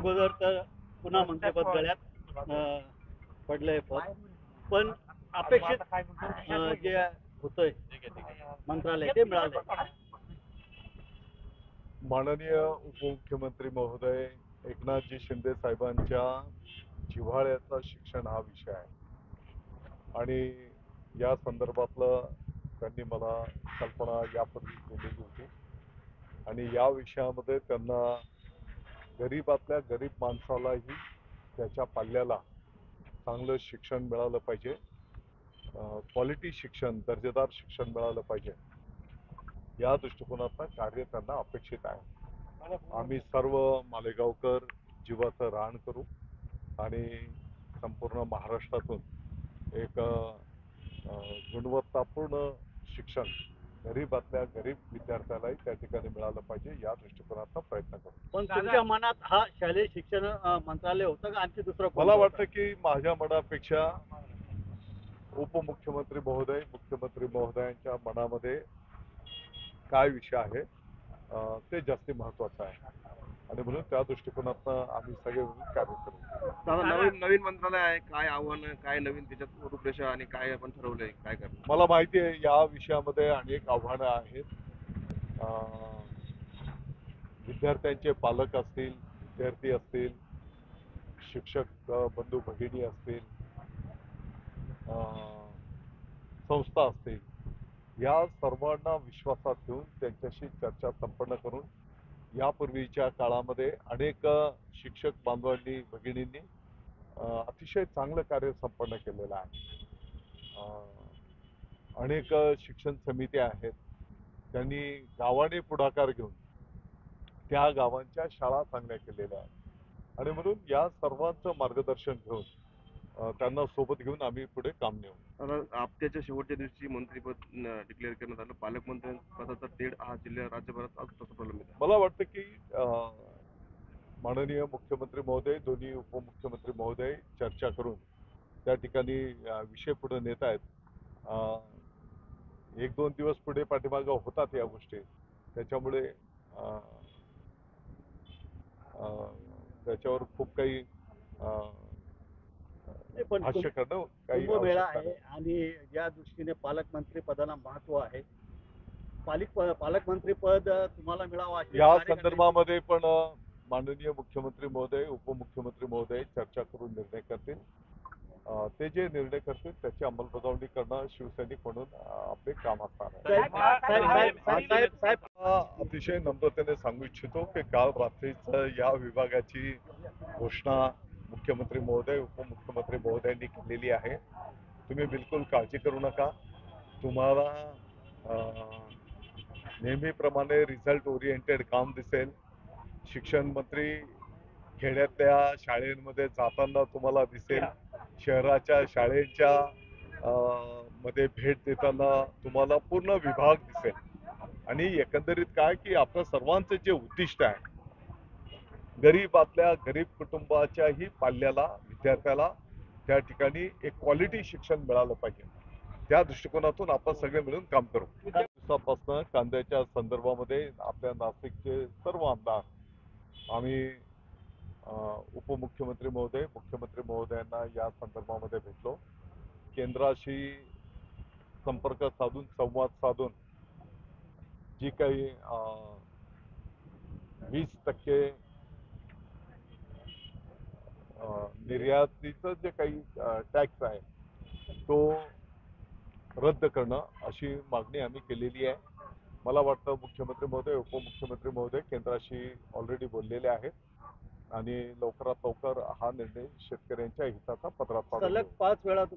अगोदर तर पुन्हा मंत्रिपद गळ्यात पडलंय पद, पण अपेक्षित जे होतंय मंत्रालय ते मिळालंय. माननीय उपमुख्यमंत्री महोदय एकनाथजी शिंदे साहेबांच्या जिव्हाळ्याचा शिक्षण हा विषय आहे आणि या संदर्भातलं त्यांनी मला कल्पना यापूर्वी दिलेली होती आणि या विषयामध्ये त्यांना गरीबातल्या गरीब माणसालाही त्याच्या पाल्याला चांगलं शिक्षण मिळालं पाहिजे, क्वालिटी शिक्षण, दर्जेदार शिक्षण मिळालं पाहिजे, या दृष्टिकोनातनं कार्य त्यांना अपेक्षित आहे. आम्ही सर्व मालेगावकर जीवाचं रान करू आणि संपूर्ण महाराष्ट्रातून एक गुणवत्तापूर्ण शिक्षण गरीबातल्या गरीब विद्यार्थ्यालाही त्या ठिकाणी मिळालं पाहिजे, या दृष्टिकोनातनं प्रयत्न करू. पण तुमच्या मनात हा शालेय शिक्षण मंत्रालय होतं का आणखी दुसरं? मला वाटतं की माझ्या मनापेक्षा उपमुख्यमंत्री महोदय, मुख्यमंत्री महोदयांच्या मनामध्ये काय विषय आहे ते जास्त महत्वाचं आहे आणि म्हणून त्या दृष्टिकोनातनं आम्ही सगळे मिळून कार्य करू. नवीन मंत्रालय आहे, काय आव्हानं, काय नवीन त्याच्यात रूपरेषा आणि काय आपण ठरवलंय, काय करणार? मला माहिती आहे या विषयामध्ये अनेक आव्हानं आहेत. विद्यार्थ्यांचे पालक असतील, विद्यार्थी असतील, शिक्षक बंधू भगिनी असतील, संस्था असतील, या सर्वांना विश्वासात घेऊन त्यांच्याशी चर्चा संपन्न करून यापूर्वीच्या काळामध्ये अनेक शिक्षक बांधवांनी भगिनींनी अतिशय चांगलं कार्य संपन्न केलेलं आहे. अनेक शिक्षण समित्या आहेत, त्यांनी गावाने पुढाकार घेऊन त्या गावांच्या शाळा चांगल्या केलेल्या आहेत आणि म्हणून या सर्वांचं मार्गदर्शन घेऊन त्यांना सोबत घेऊन आम्ही पुढे काम नेऊ. हप्त्याच्या शेवटच्या दिवशी मंत्रीपद डिक्लेअर करण्यात आलं. पालकमंत्री पदाचा तेढ हा जिल्ह्या राज्यभरात आज तसं प्रलंबित आहे. मला वाटतं की माननीय मुख्यमंत्री महोदय, दोन्ही उपमुख्यमंत्री महोदय चर्चा करून त्या ठिकाणी विषय पुढे नेत आहेत. 1-2 दिवस पुढे पाठीमागं होतात या गोष्टी, त्याच्यामुळे त्याच्यावर खूप काही भाष्य करणं काही कुंभमेळा आवश्यकता आहे नाही. आणि ज्या दृष्टीने पालकमंत्री पदाला महत्व आहे, पालकमंत्री पद तुम्हाला मिळावं अशी या संदर्भामध्ये पण माननीय मुख्यमंत्री महोदय, उपमुख्यमंत्री महोदय चर्चा करून निर्णय करतील. ते जे निर्णय करतील त्याची अंमलबजावणी करणं शिवसैनिक म्हणून आपले काम असणार आहे. अतिशय नम्रतेने सांगू इच्छितो की काल रात्रीच या विभागाची घोषणा मुख्यमंत्री महोदय, उपमुख्यमंत्री महोदयांनी केलेली आहे. तुम्ही बिलकुल काळजी करू नका. तुम्हाला नेहमीप्रमाणे रिझल्ट ओरिएंटेड काम दिसेल. शिक्षण मंत्री खेड्यातल्या शाळेमध्ये जाताना तुम्हाला दिसेल, शहराच्या शाळेच्या मध्ये भेट देताना तुम्हाला पूर्ण विभाग दिसेल आणि एकंदरीत काय की आपलं सर्वांचं जे उद्दिष्ट आहे, गरीबातल्या गरीब कुटुंबाच्याही पाल्याला, विद्यार्थ्याला त्या ठिकाणी एक क्वालिटी शिक्षण मिळालं पाहिजे, त्या दृष्टिकोनातून आपण सगळे मिळून काम करू. दिवसापासून कांद्याच्या संदर्भामध्ये आपल्या नाशिकचे सर्व आमदार आम्ही उपमुख्यमंत्री महोदय, मुख्यमंत्री महोदयांना या संदर्भामध्ये भेटलो. केंद्राशी संपर्क साधून, संवाद साधून जी काही 20% निर्यातीचं जे काही टॅक्स आहे तो रद्द करणं अशी मागणी आम्ही केलेली आहे. मला वाटतं मुख्यमंत्री महोदय, उपमुख्यमंत्री महोदय केंद्राशी ऑलरेडी बोललेले आहेत आणि लवकरात लवकर हा निर्णय शेतकऱ्यांच्या हिताचा पदरात पाडू. सलग 5 वेळा